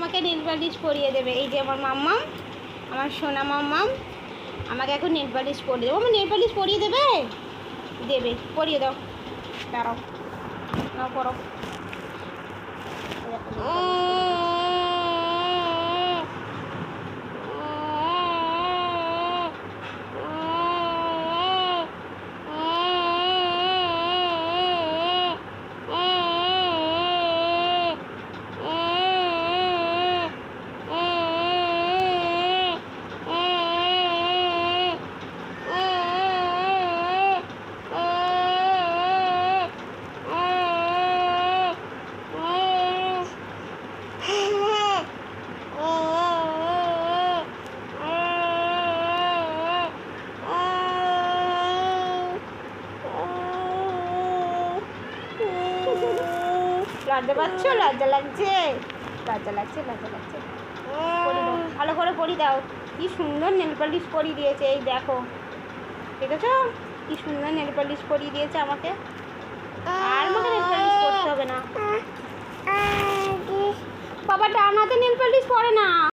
আমাকে nail polish পরিয়ে দেবে। এই যে আমার মাম্মাম, আমার সোনা মাম্মাম আমাকে এখন নেল পালিশ পরিয়ে দেবো। আমার নেল পালিশ পরিয়ে দেবে, দেবে, পরিয়ে দাও। দাঁড়াও, নাও করো। লজ্জা পাচ্ছ? লজ্জা লাগছে, লজ্জা লাগছে, লজ্জা লাগছে। পরি দাও, ভালো করে পরি দাও। কি সুন্দর নেল পালিশ পরিয়ে দিয়েছে, এই দেখো, দেখেছো কি সুন্দর নেল পালিশ পরিয়ে দিয়েছে আমাকে। আর আমাকে নেল পালিশ করতে হবে না। বাবা ডান হাতে নেল পালিশ পরে না।